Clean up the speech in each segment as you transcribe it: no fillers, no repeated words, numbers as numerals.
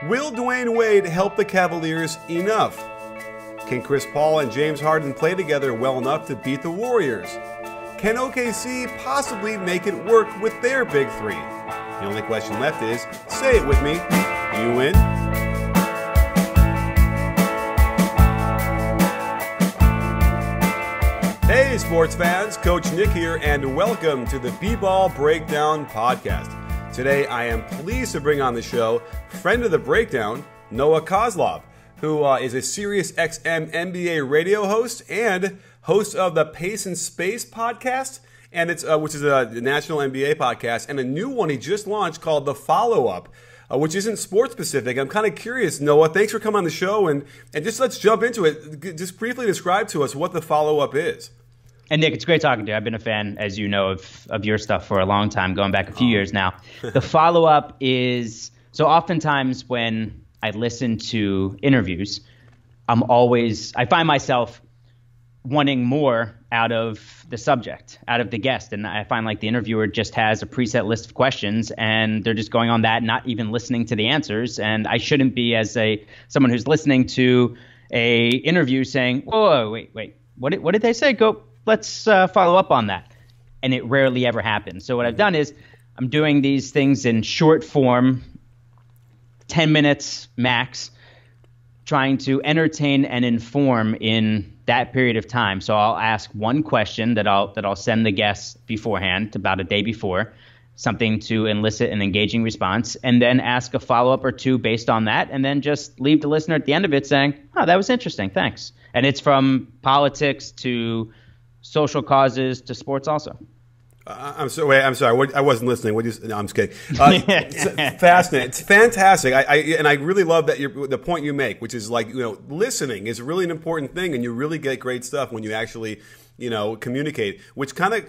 Will Dwyane Wade help the Cavaliers enough? Can Chris Paul and James Harden play together well enough to beat the Warriors? Can OKC possibly make it work with their big three? The only question left is, say it with me, you win? Hey sports fans, Coach Nick here, and welcome to the B-Ball Breakdown Podcast. Today I am pleased to bring on the show friend of the Breakdown, Noah Coslov, who is a Sirius XM NBA Radio host and host of the Pace and Space podcast, and it's which is a national NBA podcast, and a new one he just launched called the Followup, which isn't sports specific. I'm kind of curious, Noah. Thanks for coming on the show, and just let's jump into it. Just briefly describe to us what the Followup is. And Nick, it's great talking to you. I've been a fan, as you know, of your stuff for a long time, going back a few years now. The Follow-Up is, so oftentimes when I listen to interviews, I find myself wanting more out of the subject, out of the guest. And I find like the interviewer just has a preset list of questions and they're just going on that, not even listening to the answers. And I shouldn't be, as someone who's listening to a interview, saying, whoa, wait, what did they say? Let's follow up on that. And it rarely ever happens. So what I've done is I'm doing these things in short form, 10 minutes max, trying to entertain and inform in that period of time. So I'll ask one question that I'll send the guest beforehand, about a day before, something to elicit an engaging response, and then ask a follow-up or two based on that, and then just leave the listener at the end of it saying, oh, that was interesting, thanks. And it's from politics to social causes to sports also. I'm sorry. I wasn't listening. No, I'm just kidding. It's fascinating. It's fantastic. I really love that the point you make, which is like, listening is really an important thing, and you really get great stuff when you actually, communicate. Which kind of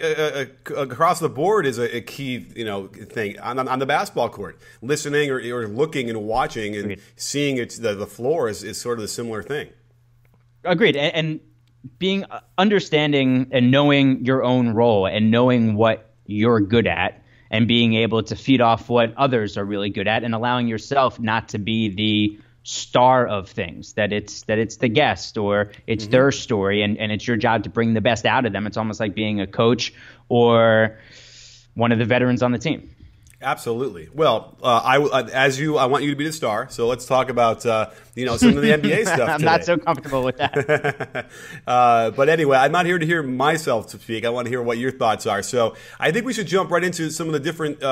across the board is a key, thing on the basketball court. Listening or looking and watching and Agreed. Seeing the floor is sort of a similar thing. Agreed. And being understanding and knowing your own role and knowing what you're good at and being able to feed off what others are really good at and allowing yourself not to be the star of things, that it's the guest or it's their story and it's your job to bring the best out of them. It's almost like being a coach or one of the veterans on the team. Absolutely. Well, I want you to be the star. So let's talk about some of the NBA stuff. I'm not so comfortable with that. But anyway, I'm not here to hear myself speak. I want to hear what your thoughts are. So I think we should jump right into some of the different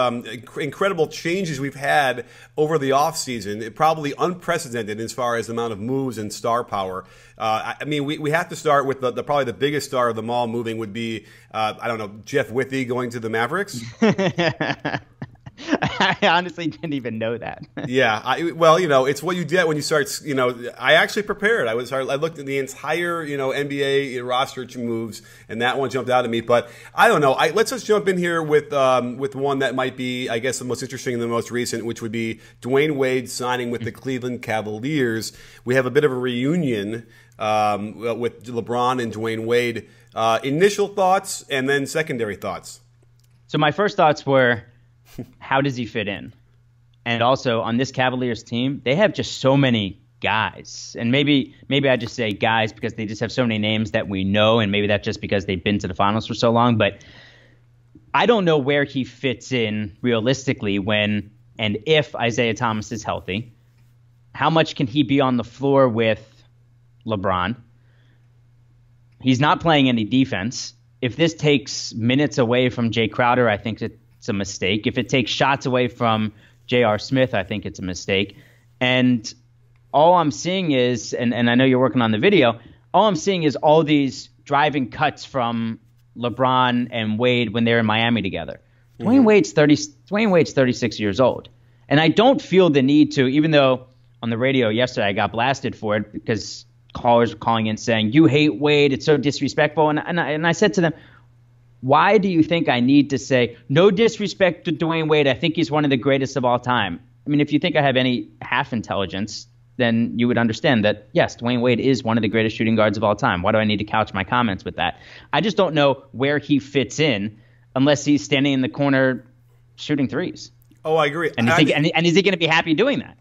incredible changes we've had over the offseason. Probably unprecedented as far as the amount of moves and star power. We have to start with probably the biggest star of them all moving would be Jeff Withey going to the Mavericks. I honestly didn't even know that. Yeah, it's what you get when you start. I actually prepared. I looked at the entire NBA roster moves, and that one jumped out at me. But I don't know. Let's just jump in here with one that might be, I guess, the most interesting and the most recent, which would be Dwyane Wade signing with the Cleveland Cavaliers. We have a bit of a reunion with LeBron and Dwyane Wade. Initial thoughts and then secondary thoughts. So my first thoughts were, how does he fit in? And also on this Cavaliers team, they have just so many guys. And maybe I just say guys because they just have so many names that we know, and maybe that's just because they've been to the finals for so long. But I don't know where he fits in realistically when and if Isaiah Thomas is healthy. How much can he be on the floor with LeBron? He's not playing any defense. If this takes minutes away from Jay Crowder, I think it's a mistake. If it takes shots away from J.R. Smith, I think it's a mistake. And all I'm seeing is, and I know you're working on the video, all I'm seeing is all these driving cuts from LeBron and Wade when they're in Miami together. Dwyane Wade's 36 years old. And I don't feel the need to, even though on the radio yesterday I got blasted for it because callers were calling in saying, you hate Wade, it's so disrespectful. And I said to them, why do you think I need to say, no disrespect to Dwyane Wade, I think he's one of the greatest of all time? I mean, if you think I have any half intelligence, then you would understand that, yes, Dwyane Wade is one of the greatest shooting guards of all time. Why do I need to couch my comments with that? I just don't know where he fits in unless he's standing in the corner shooting threes. Oh, I agree. And is he going to be happy doing that?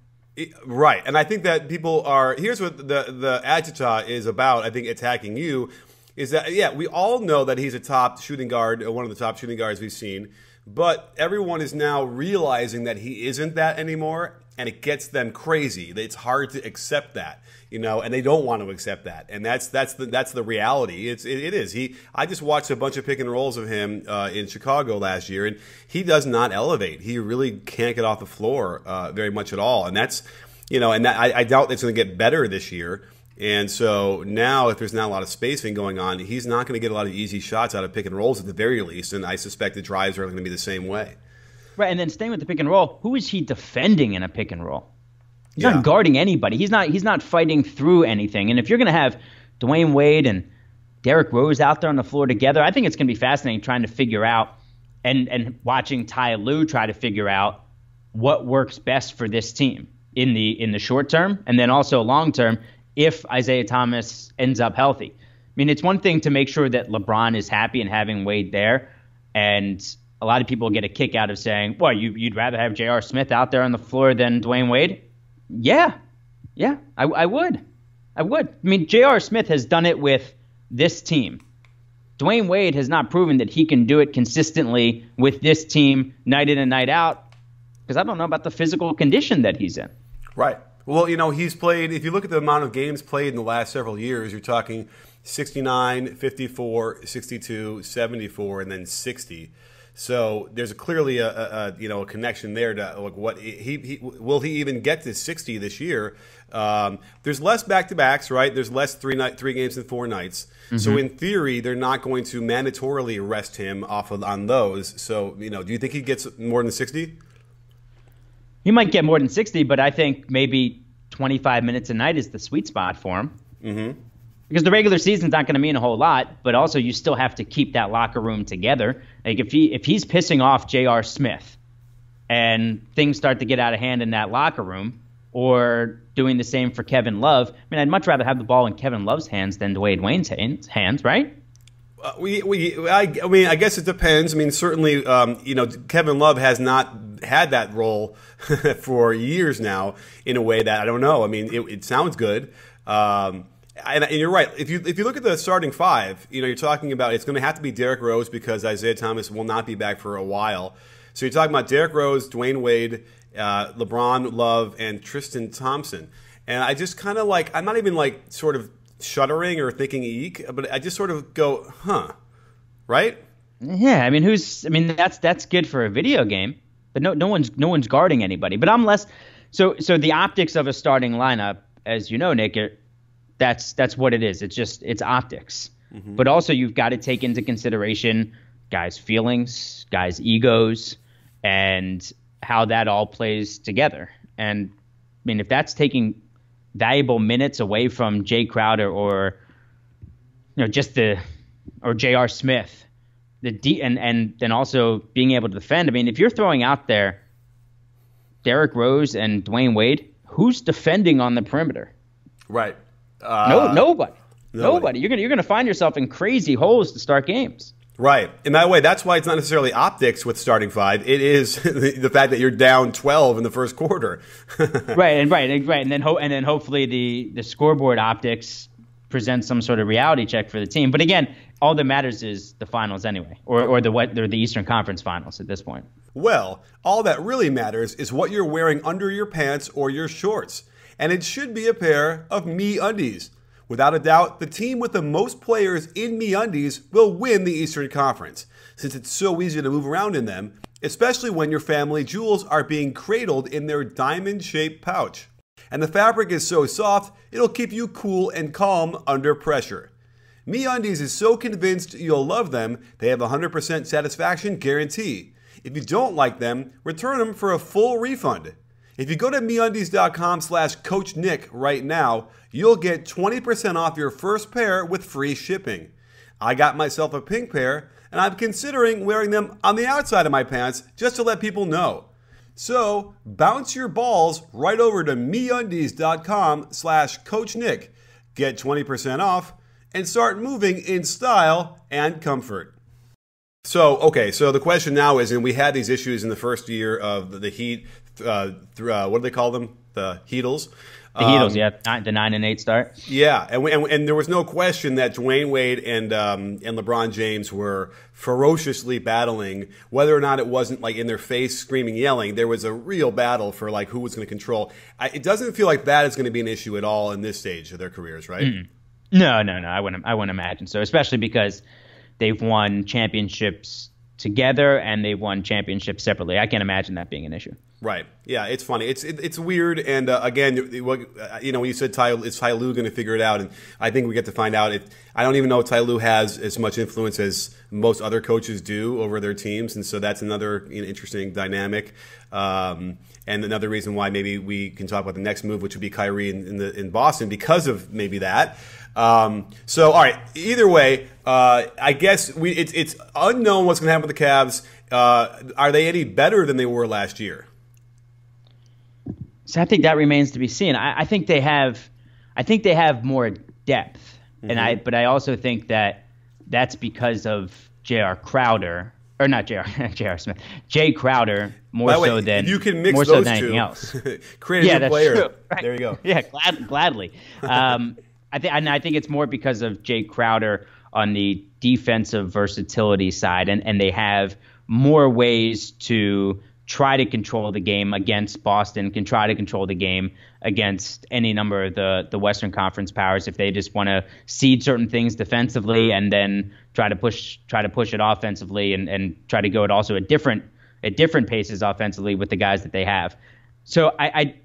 Right. And I think that people are, here's what the agita is about, I think, attacking you, is that, yeah, we all know that he's a top shooting guard, one of the top shooting guards we've seen, but everyone is now realizing that he isn't that anymore, and it gets them crazy. It's hard to accept that, and they don't want to accept that, and that's the reality. It is. I just watched a bunch of pick and rolls of him in Chicago last year, and he does not elevate. He really can't get off the floor very much at all, and that's I doubt it's going to get better this year. And so now, if there's not a lot of spacing going on, he's not going to get a lot of easy shots out of pick and rolls at the very least, and I suspect the drives are going to be the same way. Right, and then staying with the pick and roll, who is he defending in a pick and roll? He's not guarding anybody. He's not fighting through anything. And if you're going to have Dwyane Wade and Derrick Rose out there on the floor together, I think it's going to be fascinating trying to figure out and watching Ty Lue try to figure out what works best for this team in the short term, and then also long term if Isaiah Thomas ends up healthy. I mean, it's one thing to make sure that LeBron is happy and having Wade there, and a lot of people get a kick out of saying, well, you'd rather have J.R. Smith out there on the floor than Dwyane Wade? Yeah, I would. I mean, J.R. Smith has done it with this team. Dwyane Wade has not proven that he can do it consistently with this team night in and night out, because I don't know about the physical condition that he's in. Right. Well, he's played, if you look at the amount of games played in the last several years, you're talking 69, 54, 62, 74, and then 60. So there's clearly a connection there to like what will he even get to 60 this year? There's less back-to-backs, right? There's less 3 games in 4 nights. Mm-hmm. So in theory, they're not going to mandatorily rest him on those. So do you think he gets more than 60? He might get more than 60, but I think maybe 25 minutes a night is the sweet spot for him. Mm-hmm. Because the regular season's not going to mean a whole lot, but also you still have to keep that locker room together. Like if he's pissing off J.R. Smith and things start to get out of hand in that locker room, or doing the same for Kevin Love, I mean, I'd much rather have the ball in Kevin Love's hands than Dwayne Wayne's hands, right? I mean, I guess it depends. I mean, certainly, Kevin Love has not had that role for years now in a way that I don't know. I mean, it sounds good. And you're right. If you look at the starting 5, you're talking about it's going to have to be Derrick Rose because Isaiah Thomas will not be back for a while. So you're talking about Derrick Rose, Dwyane Wade, LeBron, Love, and Tristan Thompson. And I just kind of I'm not even sort of shuddering or thinking eek, but I just sort of go, huh, right? Yeah, I mean, that's good for a video game, but no one's guarding anybody. But I'm less so the optics of a starting lineup, as you know, Nick, that's what it is. It's optics. Mm-hmm. But also you've got to take into consideration guys' feelings, guys' egos, and how that all plays together. And I mean, if that's taking valuable minutes away from Jay Crowder or or J.R. Smith, and then also being able to defend. I mean, if you're throwing out there Derrick Rose and Dwyane Wade, who's defending on the perimeter? Right. Nobody. You're gonna find yourself in crazy holes to start games. Right. In that way, that's why it's not necessarily optics with starting 5. It is the fact that you're down 12 in the first quarter. Right. And then hopefully the scoreboard optics present some sort of reality check for the team. But again, all that matters is the finals anyway, or the Eastern Conference Finals at this point. Well, all that really matters is what you're wearing under your pants or your shorts. And it should be a pair of MeUndies. Without a doubt, the team with the most players in MeUndies will win the Eastern Conference, since it's so easy to move around in them, especially when your family jewels are being cradled in their diamond-shaped pouch. And the fabric is so soft, it'll keep you cool and calm under pressure. MeUndies is so convinced you'll love them, they have a 100% satisfaction guarantee. If you don't like them, return them for a full refund. If you go to MeUndies.com/CoachNick right now, you'll get 20% off your first pair with free shipping. I got myself a pink pair, and I'm considering wearing them on the outside of my pants just to let people know. So, bounce your balls right over to MeUndies.com/CoachNick. Get 20% off and start moving in style and comfort. So the question now is, and we had these issues in the first year of the Heat, what do they call them? the Heatles. The Heatles, yeah, the 9-8 start. Yeah, and there was no question that Dwyane Wade and LeBron James were ferociously battling, whether or not it wasn't like in their face, screaming, yelling. There was a real battle for like who was going to control. It doesn't feel like that is going to be an issue at all in this stage of their careers, right? No. I wouldn't imagine so, especially because they've won championships together and they've won championships separately. I can't imagine that being an issue. Right. Yeah, it's funny. It's weird. And again, when you said is Ty Lue going to figure it out? And I think we get to find out. I don't even know if Ty Lue has as much influence as most other coaches do over their teams. And so that's another interesting dynamic. And another reason why maybe we can talk about the next move, which would be Kyrie in Boston because of maybe that. So, all right. Either way, I guess it's unknown what's going to happen with the Cavs. Are they any better than they were last year? So I think that remains to be seen. I think they have more depth, but I also think that's because of J.R. Crowder, or not J.R. Smith, Jay Crowder more so than you can mix more those so than two. Anything else. Create a new player. True, right? There you go. Yeah, gladly. I think it's more because of Jay Crowder on the defensive versatility side, and they have more ways to try to control the game against Boston, can try to control the game against any number of the Western Conference powers if they just want to seed certain things defensively and then try to push it offensively and try to go at also at different paces offensively with the guys that they have. So I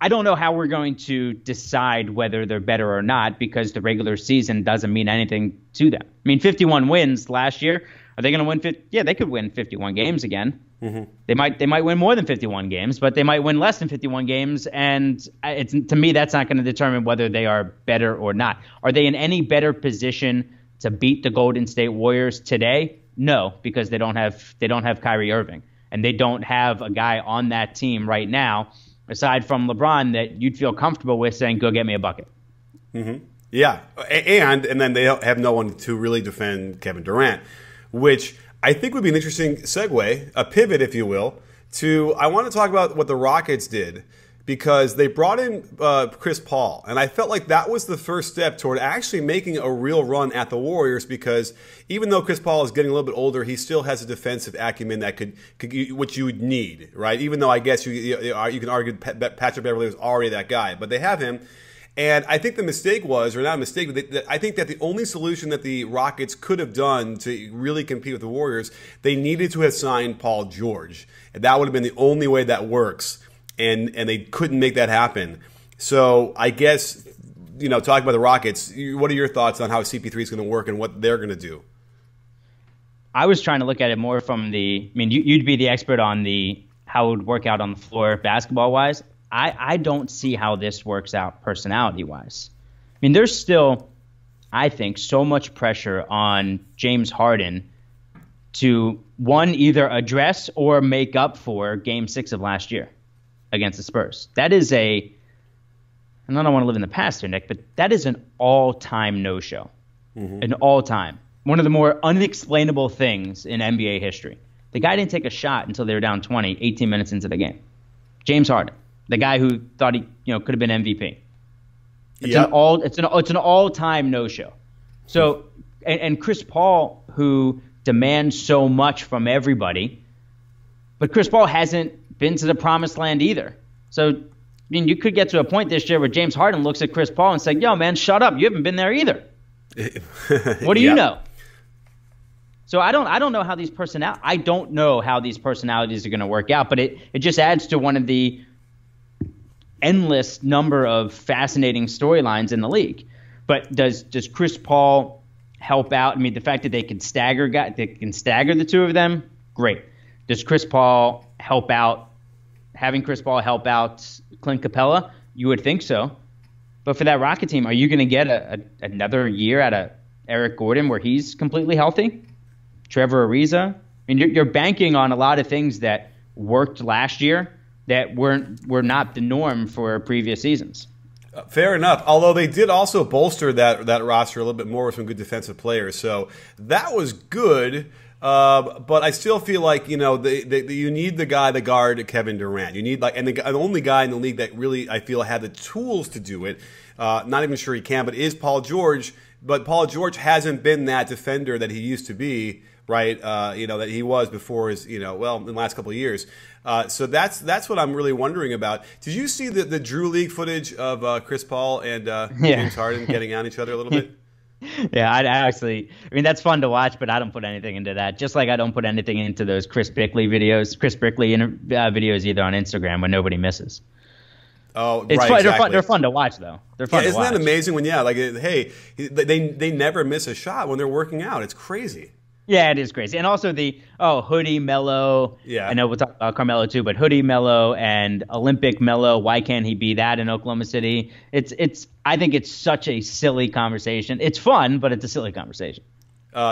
don't know how we're going to decide whether they're better or not because the regular season doesn't mean anything to them. I mean, 51 wins last year. Are they going to win 50? Yeah, they could win 51 games again. They might win more than 51 games, but they might win less than 51 games. And to me, that's not going to determine whether they are better or not. Are they in any better position to beat the Golden State Warriors today? No, because they don't have Kyrie Irving, and they don't have a guy on that team right now aside from LeBron that you'd feel comfortable with saying, "Go get me a bucket." Yeah, and then they have no one to really defend Kevin Durant, which I think would be an interesting segue, a pivot, if you will, to I want to talk about what the Rockets did because they brought in Chris Paul, and I felt like that was the first step toward actually making a real run at the Warriors because even though Chris Paul is getting a little bit older, he still has a defensive acumen that could which you would need, right? Even though I guess you can argue Patrick Beverley was already that guy, but they have him. And I think the mistake was, or not a mistake, but I think that the only solution that the Rockets could have done to really compete with the Warriors, they needed to have signed Paul George. And that would have been the only way that works. And they couldn't make that happen. So I guess, talking about the Rockets, what are your thoughts on how CP3 is going to work and what they're going to do? I was trying to look at it more from you'd be the expert on how it would work out on the floor basketball-wise. I don't see how this works out personality-wise. I mean, there's still, I think, so much pressure on James Harden to, one, either address or make up for Game 6 of last year against the Spurs. That is and I don't want to live in the past here, Nick, but that is an all-time no-show. An all-time. One of the more unexplainable things in NBA history. The guy didn't take a shot until they were down 20, 18 minutes into the game. James Harden. The guy who thought he, could have been MVP. It's an all-time no-show. So, and Chris Paul, who demands so much from everybody, but Chris Paul hasn't been to the promised land either. So, you could get to a point this year where James Harden looks at Chris Paul and says, "Yo, man, shut up! You haven't been there either. What do you know?" So I don't know how these personalities are going to work out, but it just adds to one of the endless number of fascinating storylines in the league. But does Chris Paul help out? I mean, the fact that they can stagger the two of them, great. Does Chris Paul help out? Having Chris Paul help out Clint Capella, you would think so. But for that Rocket team, are you going to get another year out of Eric Gordon where he's completely healthy? Trevor Ariza? I mean, you're banking on a lot of things that worked last year that were not the norm for previous seasons. Fair enough. Although they did also bolster that roster a little bit more with some good defensive players. So that was good. But I still feel like, you need the guy to guard Kevin Durant. You need and the only guy in the league that really, I feel, had the tools to do it. Not even sure he can, but is Paul George. But Paul George hasn't been that defender that he used to be, right? That he was before his, in the last couple of years. So that's what I'm really wondering about. Did you see the Drew League footage of Chris Paul and James Harden getting on each other a little bit? Yeah, I mean, that's fun to watch, but I don't put anything into that. Just like I don't put anything into those Chris Brickley videos either on Instagram when nobody misses. Oh, it's right, fun, exactly. They're fun to watch, though. They're fun to watch. Isn't that amazing when, they never miss a shot when they're working out. It's crazy. Yeah, it is crazy. And also the Hoodie, Melo. Yeah. I know we'll talk about Carmelo too, but Hoodie, Melo, and Olympic Melo. Why can't he be that in Oklahoma City? I think it's such a silly conversation. It's fun, but it's a silly conversation.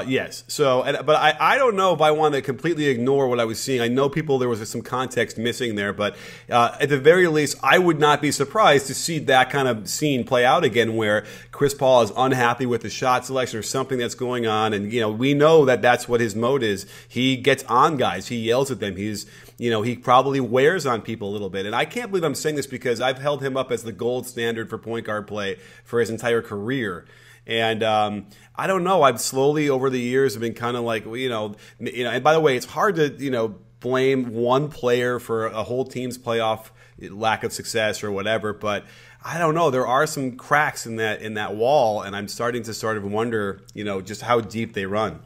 Yes. So, but I don't know if I want to completely ignore what I was seeing. I know there was some context missing there, but at the very least, I would not be surprised to see that kind of scene play out again, where Chris Paul is unhappy with the shot selection or something that's going on, and we know that that's what his mode is. He gets on guys, he yells at them, he probably wears on people a little bit. And I can't believe I'm saying this because I've held him up as the gold standard for point guard play for his entire career. And I don't know. I've slowly over the years have been kind of like, and by the way, it's hard to, blame one player for a whole team's playoff lack of success or whatever. But I don't know. There are some cracks in that wall, and I'm starting to sort of wonder, just how deep they run.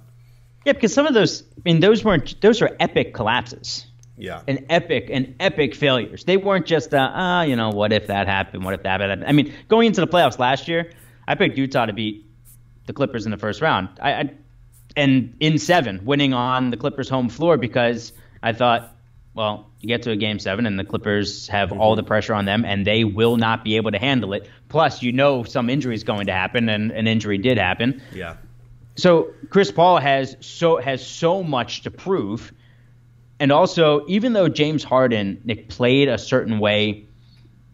Yeah, because some of those, those are epic collapses. Yeah. And epic failures. They weren't just, what if that happened? What if that happened? I mean, going into the playoffs last year, I picked Utah to beat the Clippers in the first round. And in 7, winning on the Clippers' home floor because I thought, well, you get to a Game 7 and the Clippers have all the pressure on them and they will not be able to handle it. Plus, some injury is going to happen, and an injury did happen. Yeah. So Chris Paul has so much to prove. And also, even though James Harden, played a certain way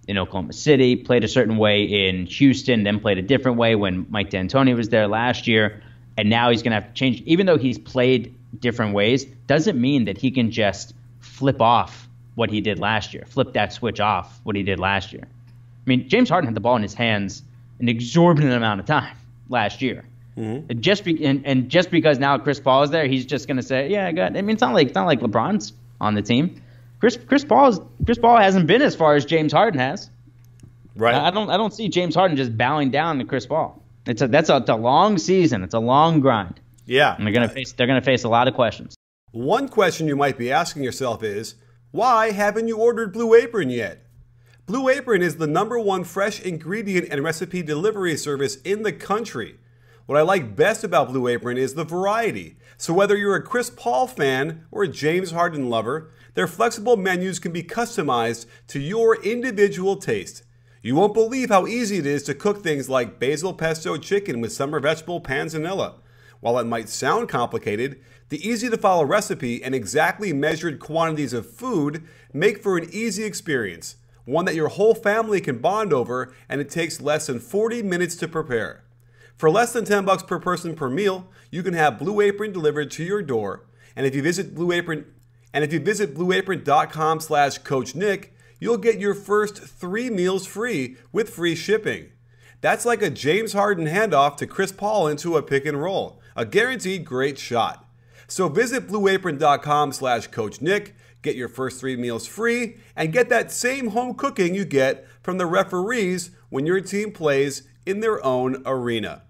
in Oklahoma City, played a certain way in Houston, then played a different way when Mike D'Antoni was there last year, and now he's going to have to change. Even though he's played different ways, doesn't mean that he can just flip off what he did last year, flip that switch off what he did last year. I mean, James Harden had the ball in his hands an exorbitant amount of time last year. Mm-hmm. Just because now Chris Paul is there, he's just going to say, yeah, good. I mean, it's not like LeBron's on the team. Chris Paul hasn't been as far as James Harden has. Right. I don't see James Harden just bowing down to Chris Paul. It's a long season. It's a long grind. Yeah. And they're gonna face a lot of questions. One question you might be asking yourself is, why haven't you ordered Blue Apron yet? Blue Apron is the #1 fresh ingredient and recipe delivery service in the country. What I like best about Blue Apron is the variety. So whether you're a Chris Paul fan or a James Harden lover, their flexible menus can be customized to your individual taste. You won't believe how easy it is to cook things like basil pesto chicken with summer vegetable panzanilla. While it might sound complicated, the easy-to-follow recipe and exactly measured quantities of food make for an easy experience, one that your whole family can bond over, and it takes less than 40 minutes to prepare. For less than $10 per person per meal, you can have Blue Apron delivered to your door. And if you visit blueapron.com/CoachNick, you'll get your first 3 meals free with free shipping. That's like a James Harden handoff to Chris Paul into a pick and roll. A guaranteed great shot. So visit blueapron.com/CoachNick, get your first 3 meals free, and get that same home cooking you get from the referees when your team plays in their own arena.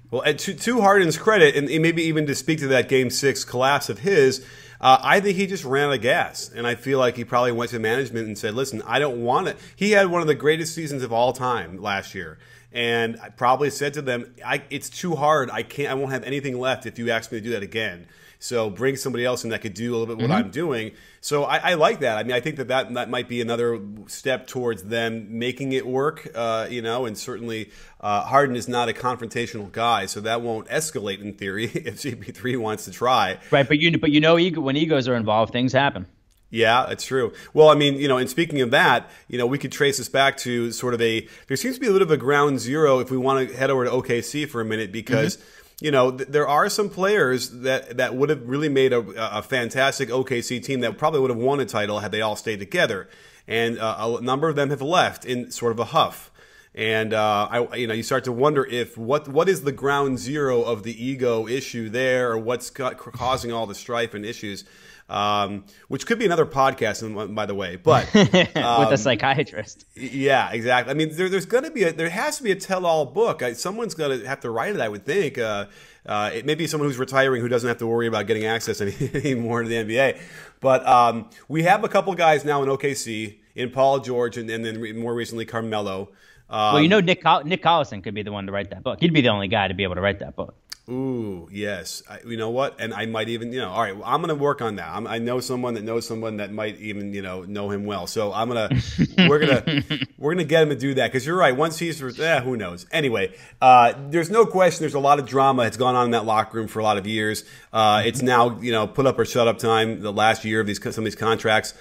Well, and to Harden's credit, and maybe even to speak to that Game 6 collapse of his, I think he just ran out of gas. And I feel like he probably went to management and said, listen, I don't want it. He had one of the greatest seasons of all time last year. And I probably said to them, it's too hard. I won't have anything left if you ask me to do that again. So bring somebody else in that could do a little bit what I'm doing. So I like that. I mean, I think that might be another step towards them making it work, and certainly Harden is not a confrontational guy, so that won't escalate in theory if CP3 wants to try. Right, but when egos are involved, things happen. Yeah, it's true. Well, I mean, and speaking of that, we could trace this back to sort of there seems to be a bit of a ground zero if we want to head over to OKC for a minute because, there are some players that would have really made a fantastic OKC team that probably would have won a title had they all stayed together. And a number of them have left in sort of a huff. And you start to wonder if what is the ground zero of the ego issue there, or what's causing all the strife and issues, which could be another podcast, by the way. But with a psychiatrist. Yeah, exactly. I mean, there has to be a tell-all book. Someone's going to have to write it, I would think. It may be someone who's retiring who doesn't have to worry about getting access anymore to the NBA. But we have a couple guys now in OKC, in Paul George, and then more recently Carmelo. Well, Nick Collison could be the one to write that book. He'd be the only guy to be able to write that book. Ooh, yes. You know what? And I might even, all right, well, I'm going to work on that. I know someone that knows someone that might even, know him well. So we're going to get him to do that. Because you're right. Once he's, who knows? Anyway, there's no question there's a lot of drama that's gone on in that locker room for a lot of years. It's now, put up or shut up time, the last year of some of these contracts.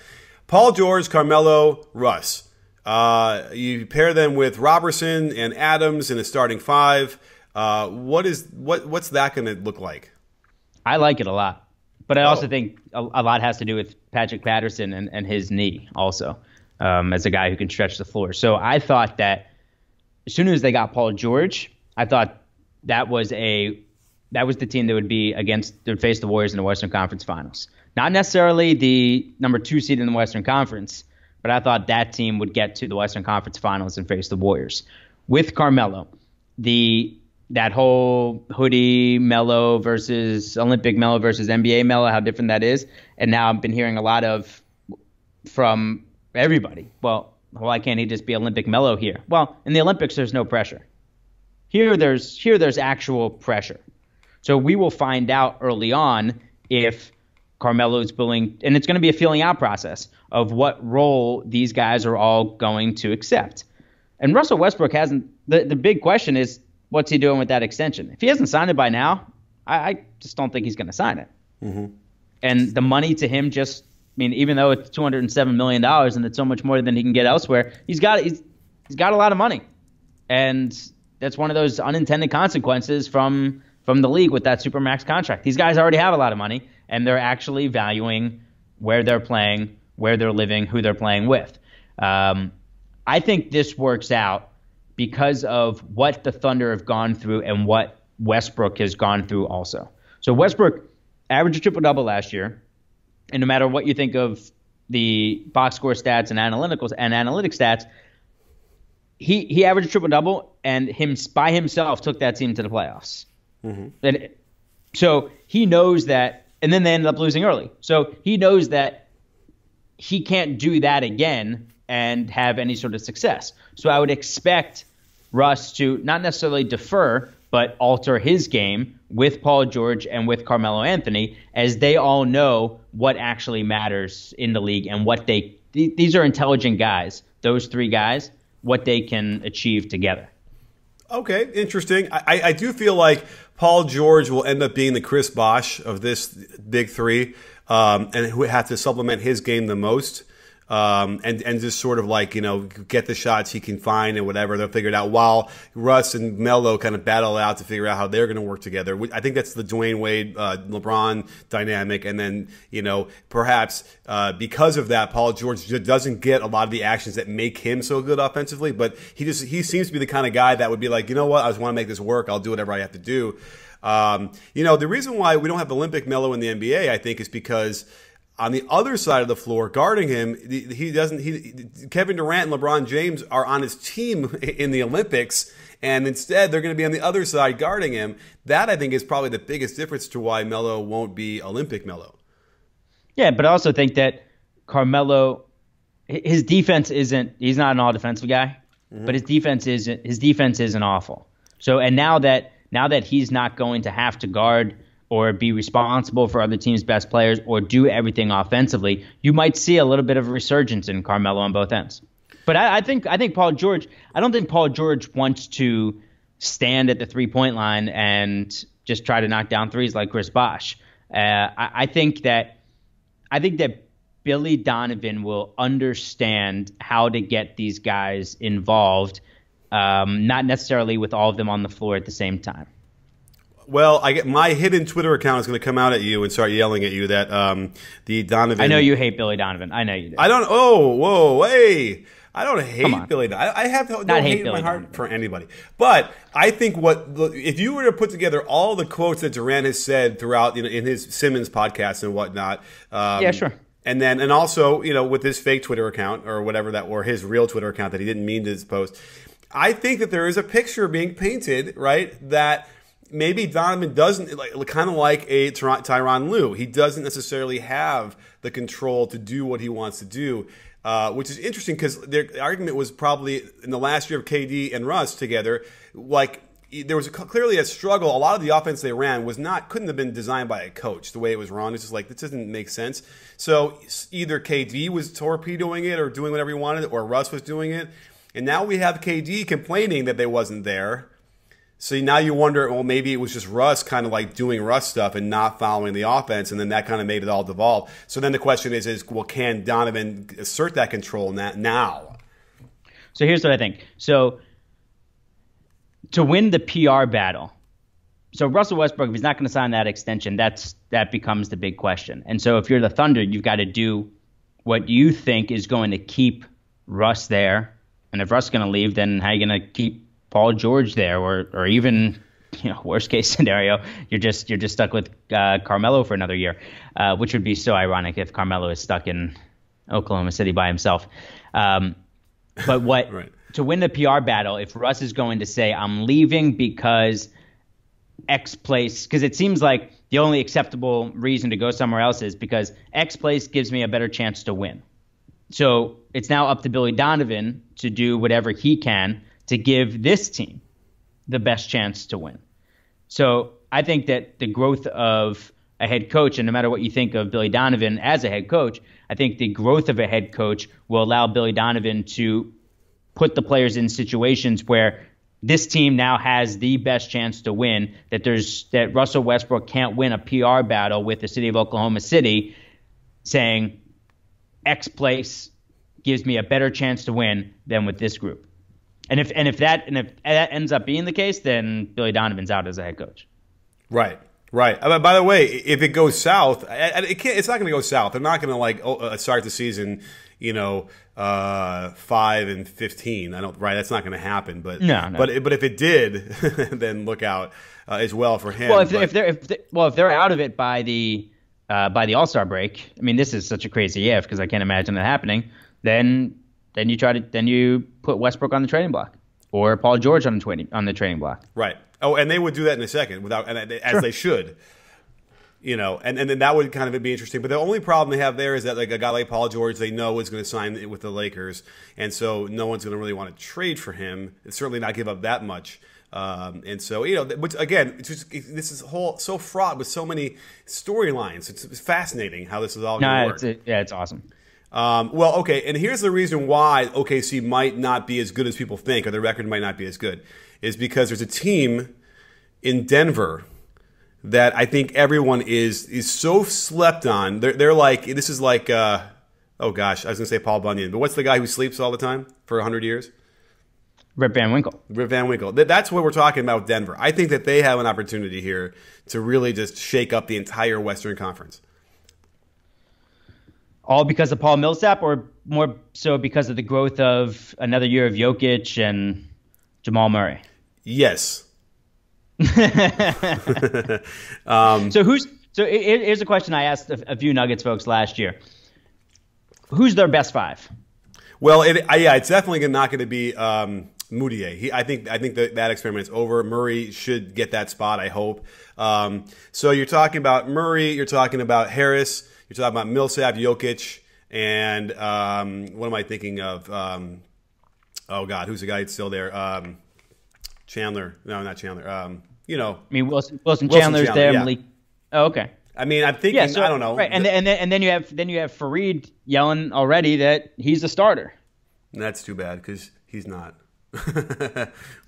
Paul George, Carmelo, Russ. You pair them with Robertson and Adams in a starting five. What's that going to look like? I like it a lot, but I also think a lot has to do with Patrick Patterson and his knee also, as a guy who can stretch the floor. So I thought that as soon as they got Paul George, I thought that was the team that would face the Warriors in the Western Conference Finals. Not necessarily the number 2 seed in the Western Conference, but I thought that team would get to the Western Conference Finals and face the Warriors. With Carmelo, that whole hoodie Melo versus Olympic Melo versus NBA Melo, how different that is. And now I've been hearing a lot from everybody. Well, why can't he just be Olympic Melo here? Well, in the Olympics, there's no pressure. Here there's actual pressure. So we will find out early on if Carmelo's willing, and it's going to be a feeling out process of what role these guys are all going to accept. And Russell Westbrook hasn't, the big question is, what's he doing with that extension? If he hasn't signed it by now, I just don't think he's going to sign it. Mm-hmm. And the money to him even though it's $207 million and it's so much more than he can get elsewhere, he's got a lot of money. And that's one of those unintended consequences from the league with that Supermax contract. These guys already have a lot of money, and they're actually valuing where they're playing, where they're living, who they're playing with. I think this works out because of what the Thunder have gone through and what Westbrook has gone through also. So Westbrook averaged a triple-double last year, and no matter what you think of the box score stats and analytic stats, he averaged a triple-double, and by himself took that team to the playoffs. Mm-hmm. And so he knows that, and then they ended up losing early. So he knows that he can't do that again and have any sort of success. So I would expect Russ to not necessarily defer, but alter his game with Paul George and with Carmelo Anthony, as they all know what actually matters in the league and what these are intelligent guys, those 3 guys, what they can achieve together. Okay, interesting. I do feel like Paul George will end up being the Chris Bosh of this big 3, and who have to supplement his game the most. And just sort of get the shots he can find and whatever. They'll figure it out while Russ and Melo kind of battle out to figure out how they're going to work together. I think that's the Dwyane Wade, LeBron dynamic. And then, perhaps because of that, Paul George doesn't get a lot of the actions that make him so good offensively. But he seems to be the kind of guy that would be like, you know what, I just want to make this work. I'll do whatever I have to do. The reason why we don't have Olympic Melo in the NBA, I think, is because on the other side of the floor, guarding him, Kevin Durant and LeBron James are on his team in the Olympics, and instead they're going to be on the other side guarding him. That, I think, is probably the biggest difference to why Melo won't be Olympic Melo. Yeah, but I also think that Carmelo, his defense isn't – he's not an all-defensive guy, but his defense isn't awful. So, and now that he's not going to have to guard – or be responsible for other teams' best players, or do everything offensively, you might see a little bit of a resurgence in Carmelo on both ends. But I think Paul George, I don't think Paul George wants to stand at the 3-point line and just try to knock down threes like Chris Bosh. I think that Billy Donovan will understand how to get these guys involved, not necessarily with all of them on the floor at the same time. Well, I get my hidden Twitter account is going to come out at you and start yelling at you that the Donovan. I know you hate Billy Donovan. I know you do. I don't. Oh, whoa, hey! I don't hate Billy Donovan. I have no hate in my heart for anybody. But I think if you were to put together all the quotes that Durant has said throughout, in his Simmons podcast and whatnot. Yeah, sure. And also, with his fake Twitter account or whatever or his real Twitter account that he didn't mean to post, I think that there is a picture being painted, right, that maybe Donovan doesn't, kind of like a Tyronn Lue. He doesn't necessarily have the control to do what he wants to do, which is interesting because the argument was probably in the last year of KD and Russ together, there was clearly a struggle. A lot of the offense they ran couldn't have been designed by a coach. The way it was run, it's just this doesn't make sense. So either KD was torpedoing it or doing whatever he wanted, or Russ was doing it. And now we have KD complaining that they wasn't there. So now you wonder, well, maybe it was just Russ kind of doing Russ stuff and not following the offense, and then that kind of made it all devolve. So then the question is well, can Donovan assert that control now? So here's what I think. So to win the PR battle, so Russell Westbrook, if he's not going to sign that extension, that becomes the big question. And so if you're the Thunder, you've got to do what you think is going to keep Russ there. And if Russ is going to leave, then how are you going to keep Paul George there, or even, worst case scenario, you're just stuck with Carmelo for another year, which would be so ironic if Carmelo is stuck in Oklahoma City by himself. But right. To win the PR battle, if Russ is going to say, I'm leaving because X place, because it seems like the only acceptable reason to go somewhere else is because X place gives me a better chance to win. So it's now up to Billy Donovan to do whatever he can to give this team the best chance to win. So I think that the growth of a head coach, and no matter what you think of Billy Donovan as a head coach, I think the growth of a head coach will allow Billy Donovan to put the players in situations where this team now has the best chance to win, that Russell Westbrook can't win a PR battle with the city of Oklahoma City saying X place gives me a better chance to win than with this group. And if that ends up being the case, then Billy Donovan's out as a head coach. Right. By the way, if it goes south, it's not going to go south. They're not going to start the season, 5-15. That's not going to happen. But no. But if it did, then look out as well for him. Well, if they're out of it by the All-Star break, I mean, this is such a crazy if because I can't imagine that happening. Then you put Westbrook on the trading block or Paul George on the trading block. Right. Oh, and they would do that in a second as they should. And then that would kind of be interesting. But the only problem they have there is that a guy like Paul George, they know is going to sign with the Lakers, and so no one's going to really want to trade for him. It's certainly not give up that much. And so which again, this is so fraught with so many storylines. It's fascinating how this is all going to work. It's awesome. Well, okay, and here's the reason why OKC might not be as good as people think, or their record might not be as good, is because there's a team in Denver that I think everyone is so slept on. They're like, this is like, oh gosh, I was going to say Paul Bunyan, but what's the guy who sleeps all the time for 100 years? Rip Van Winkle. That's what we're talking about with Denver. I think that they have an opportunity here to really just shake up the entire Western Conference. All because of Paul Millsap, or more so because of the growth of another year of Jokic and Jamal Murray? Yes. So here's a question I asked a few Nuggets folks last year. Who's their best five? Well, it's definitely not going to be Moutier. I think that experiment is over. Murray should get that spot, I hope. So you're talking about Murray, you're talking about Harris, you're talking about Millsap, Jokic, and what am I thinking of? Oh God, who's the guy that's still there? Chandler? No, not Chandler. I mean Wilson Chandler's there. Yeah. Malik. Oh, okay. I mean, I'm thinking. I don't know. Right, and then you have Fareed yelling already that he's a starter. That's too bad because he's not.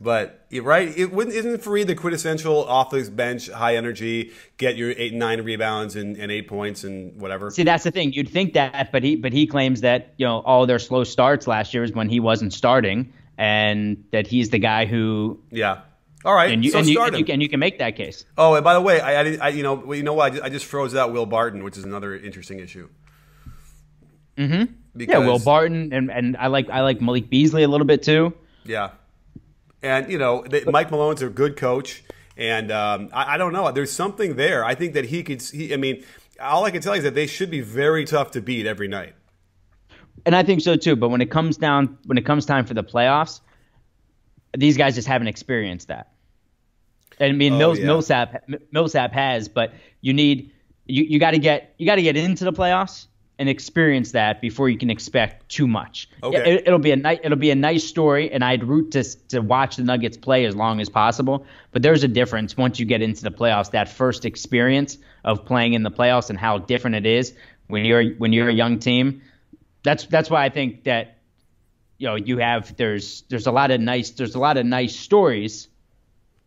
But right, isn't Fareed the quintessential off the bench, high energy, get your 8-9 rebounds and 8 points and whatever? See, that's the thing. You'd think that, but he claims that all their slow starts last year is when he wasn't starting, and that he's the guy who All right, and you so and you, start and him. you can make that case. Oh, and by the way, you know what? I just froze out Will Barton, which is another interesting issue. Mm-hmm. Yeah, Will Barton, and I like Malik Beasley a little bit too. Yeah, and Mike Malone's a good coach, and I don't know. There's something there. I think that he could. I mean, all I can tell you is that they should be very tough to beat every night. And I think so too. But when it comes time for the playoffs, these guys just haven't experienced that. And I mean, Millsap has, but you got to get into the playoffs and experience that before you can expect too much. Okay. It'll be a nice story, and I'd root to watch the Nuggets play as long as possible. But there's a difference once you get into the playoffs. That first experience of playing in the playoffs and how different it is when you're a young team. That's why I think that there's a lot of nice stories,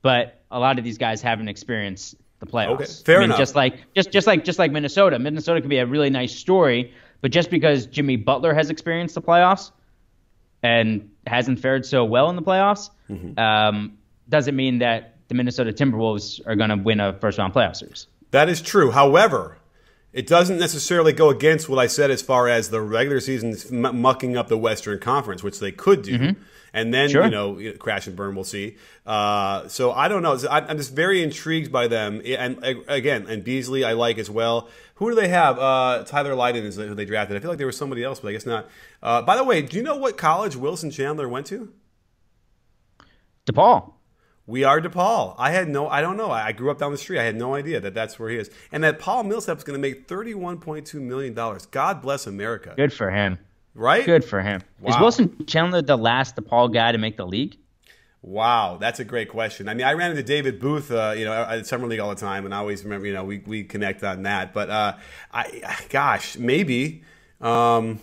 but a lot of these guys haven't experienced the playoffs. Okay, fair enough. Just like Minnesota. Minnesota could be a really nice story, but just because Jimmy Butler has experienced the playoffs and hasn't fared so well in the playoffs, doesn't mean that the Minnesota Timberwolves are going to win a first-round playoff series. That is true. However, it doesn't necessarily go against what I said as far as the regular season mucking up the Western Conference, which they could do. And then, crash and burn, we'll see. So I don't know. I'm just very intrigued by them. And again, and Beasley I like as well. Who do they have? Tyler Lydon is who they drafted. I feel like there was somebody else, but I guess not. By the way, do you know what college Wilson Chandler went to? DePaul. We are DePaul. I don't know. I grew up down the street. I had no idea that that's where he is. And that Paul Millsap is going to make $31.2 million. God bless America. Good for him. Right? Good for him. Wow. Is Wilson Chandler the last DePaul guy to make the league? Wow, that's a great question. I mean, I ran into David Booth, at Summer League all the time, and I always remember, we connect on that. But, maybe. What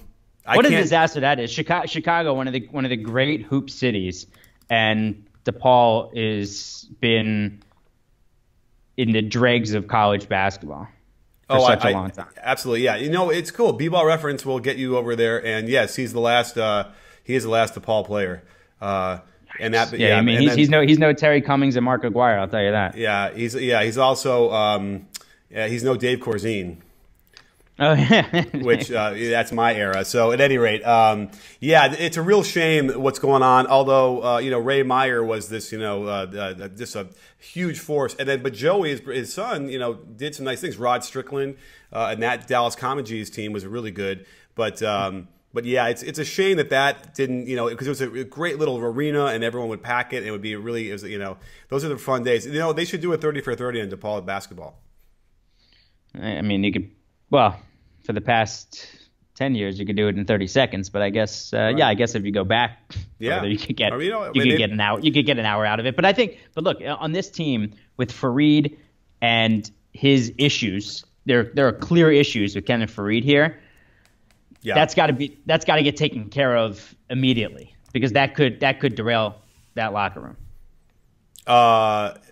a disaster that is. Chicago, one of the great hoop cities, and DePaul has been in the dregs of college basketball for such a long time. Absolutely, yeah. It's cool. B-Ball Reference will get you over there, and yes, he's the last. He is the last DePaul player. He's no Terry Cummings and Mark Aguirre. I'll tell you that. Yeah, he's also he's no Dave Corzine. Oh yeah, which that's my era. So at any rate, it's a real shame what's going on. Although Ray Meyer was this just a huge force, but Joey, his son, did some nice things. Rod Strickland and that Dallas Comegys team was really good, but yeah, it's a shame that didn't, because it was a great little arena and everyone would pack it. And it would be those are the fun days. They should do a 30 for 30 on DePaul basketball. I mean, you could. Well, for the past 10 years, you could do it in 30 seconds. But I guess, right. I guess if you go back, you could get an hour. You could get an hour out of it. But look, on this team with Fareed and his issues, there are clear issues with Kenneth Fareed here. Yeah, that's got to get taken care of immediately because that could derail that locker room.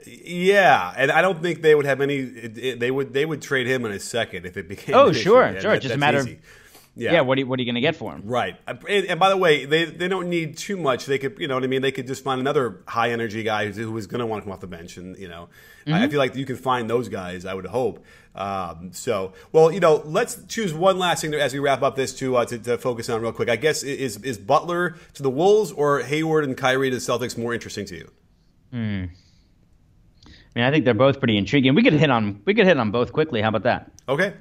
Yeah, and I don't think they would have any. They would trade him in a second if it became. Oh, sure. Just a matter of. Yeah. What are you going to get for him? Right. And by the way, they don't need too much. They could, they could just find another high energy guy who was going to want to come off the bench, and I feel like you can find those guys. I would hope. Let's choose one last thing as we wrap up this to focus on real quick. I guess is Butler to the Wolves or Hayward and Kyrie to the Celtics more interesting to you? I mean, I think they're both pretty intriguing. We could hit on both quickly. How about that? Okay,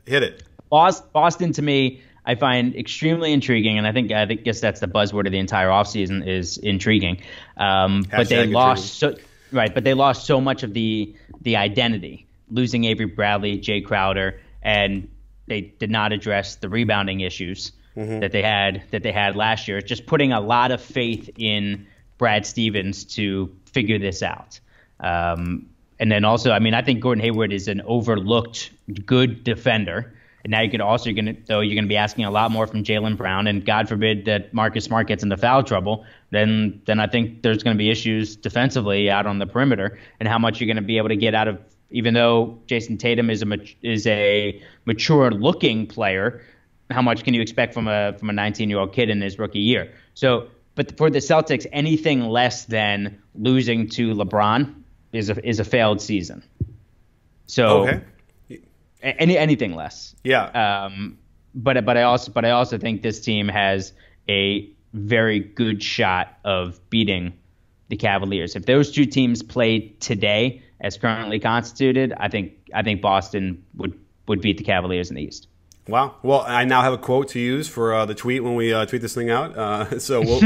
hit it. Boston to me, I find extremely intriguing, and I guess that's the buzzword of the entire offseason is intriguing. But they lost so much of the identity, losing Avery Bradley, Jay Crowder, and they did not address the rebounding issues that they had last year. Just putting a lot of faith in Brad Stevens to figure this out. And then also, I mean, I think Gordon Hayward is an overlooked good defender. And now you're going to be asking a lot more from Jaylen Brown, and God forbid that Marcus Smart gets into foul trouble. Then I think there's going to be issues defensively out on the perimeter, and how much you're going to be able to get out of. Even though Jason Tatum is a mature-looking player, how much can you expect from a 19-year-old kid in his rookie year? So But for the Celtics, anything less than losing to LeBron is a failed season. So okay. anything less. Yeah. But I also think this team has a very good shot of beating the Cavaliers. If those two teams played today as currently constituted, I think Boston would beat the Cavaliers in the East. Wow. Well, I now have a quote to use for the tweet when we tweet this thing out. So we'll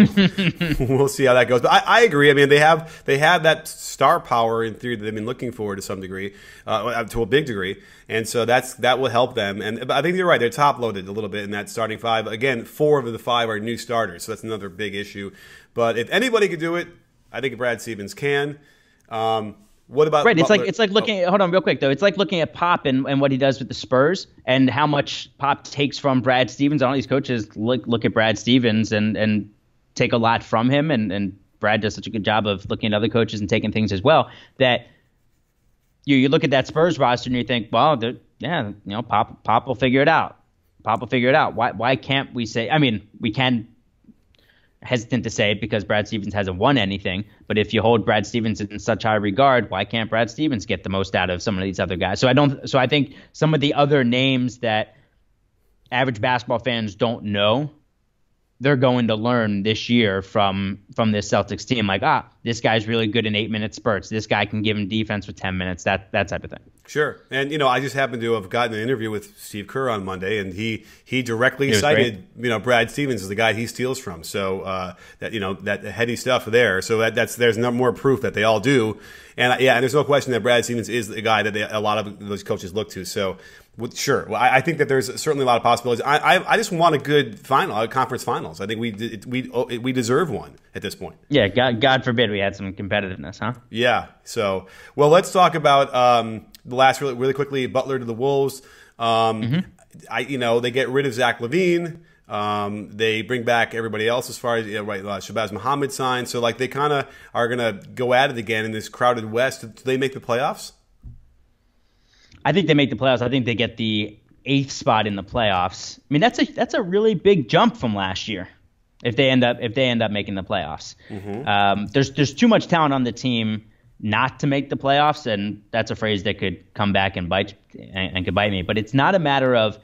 we'll see how that goes. But I agree. I mean, they have that star power in theory that they've been looking for to some degree, to a big degree, and so that will help them. And I think you're right. They're top loaded a little bit in that starting five. Again, 4 of the 5 are new starters, so that's another big issue. But if anybody could do it, I think Brad Stevens can. What about right? Butler? It's like looking. Hold on, real quick though. It's like looking at Pop and what he does with the Spurs and how much Pop takes from Brad Stevens. All these coaches look at Brad Stevens and take a lot from him, and Brad does such a good job of looking at other coaches and taking things as well. That you look at that Spurs roster and you think, well, Pop will figure it out. Pop will figure it out. Why can't we say? I mean, we can. Hesitant to say it because Brad Stevens hasn't won anything, but if you hold Brad Stevens in such high regard, why can't Brad Stevens get the most out of some of these other guys? So I think some of the other names that average basketball fans don't know, they're going to learn this year from this Celtics team. Like, this guy's really good in 8-minute spurts. This guy can give him defense with 10 minutes, that type of thing. Sure. And, I just happened to have gotten an interview with Steve Kerr on Monday, and he directly cited, Brad Stevens as the guy he steals from. So, that heady stuff there. So there's no more proof that they all do. And, and there's no question that Brad Stevens is the guy that a lot of those coaches look to. So, sure. Well, I think that there's certainly a lot of possibilities. I just want a good conference finals. I think we deserve one at this point. Yeah, God forbid we had some competitiveness, huh? Yeah. So, well, let's talk about the last really quickly. Butler to the Wolves. They get rid of Zach LaVine. They bring back everybody else as far as Shabazz Muhammad signed. So they kind of are going to go at it again in this crowded West. Do they make the playoffs? I think they make the playoffs. I think they get the 8th spot in the playoffs. I mean, that's a really big jump from last year. If they end up making the playoffs, there's too much talent on the team not to make the playoffs, and that's a phrase that could come back and bite me. But it's not a matter of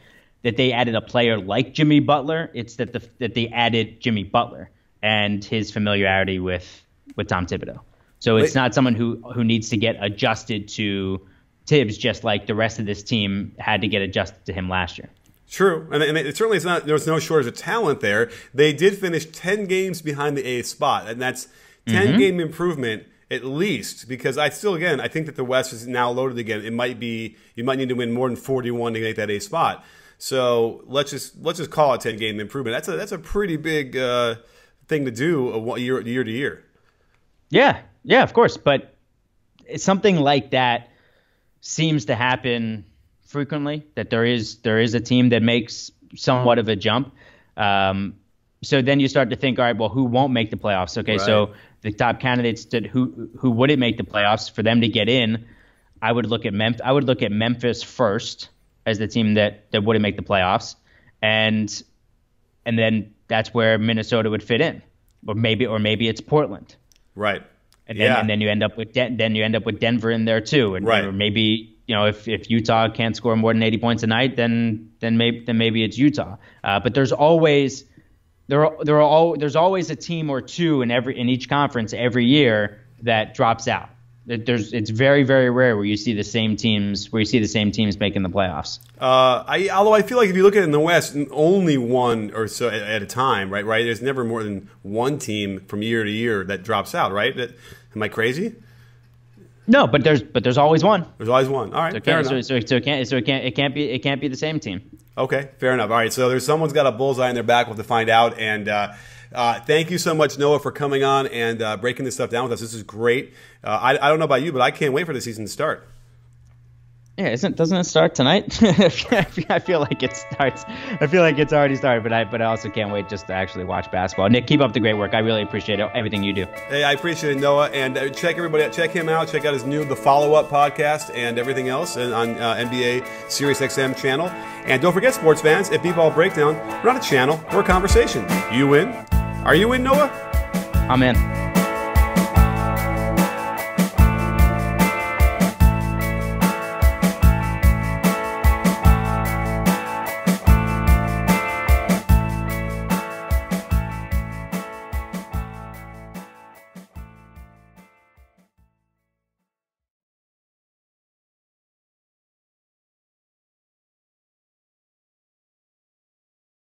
that they added a player like Jimmy Butler. It's that they added Jimmy Butler and his familiarity with Tom Thibodeau. So it's not someone who needs to get adjusted to Tibbs, just like the rest of this team had to get adjusted to him last year. True, and it certainly is not. There was no shortage of talent there. They did finish 10 games behind the 8th spot, and that's 10-game improvement at least. Because I think that the West is now loaded again. You might need to win more than 41 to get that 8th spot. So let's just call it 10-game improvement. That's a pretty big thing to do year to year. Yeah, of course, but it's something like that seems to happen frequently, that there is a team that makes somewhat of a jump. So then you start to think, all right, well, who won't make the playoffs? Okay, right. So the top candidates who wouldn't make the playoffs, for them to get in, I would look at Memphis first as the team that wouldn't make the playoffs, and then that's where Minnesota would fit in, or maybe it's Portland, right? And then you end up with Denver in there too, and right. Or maybe if Utah can't score more than 80 points a night, then maybe it's Utah. But there's always a team or two in each conference every year that drops out. It's very, very rare where you see the same teams making the playoffs. Although I feel like if you look at it in the West, only one or so at a time, right? There's never more than one team from year to year that drops out, right? Am I crazy? No, but there's always one. There's always one. All right, fair enough. It can't be the same team. Okay, fair enough. All right, so someone's got a bullseye in their back. We'll have to find out. And thank you so much, Noah, for coming on and breaking this stuff down with us. This is great. I don't know about you, but I can't wait for the season to start. Yeah, doesn't it start tonight? I feel like it starts. I feel like it's already started, but I also can't wait just to actually watch basketball. Nick, keep up the great work. I really appreciate everything you do. Hey, I appreciate it, Noah. And check him out. Check out his new The Followup podcast and everything else on NBA Sirius XM channel. And don't forget, sports fans, at B-Ball Breakdown, we're not a channel, we're a conversation. You in? Are you in, Noah? I'm in.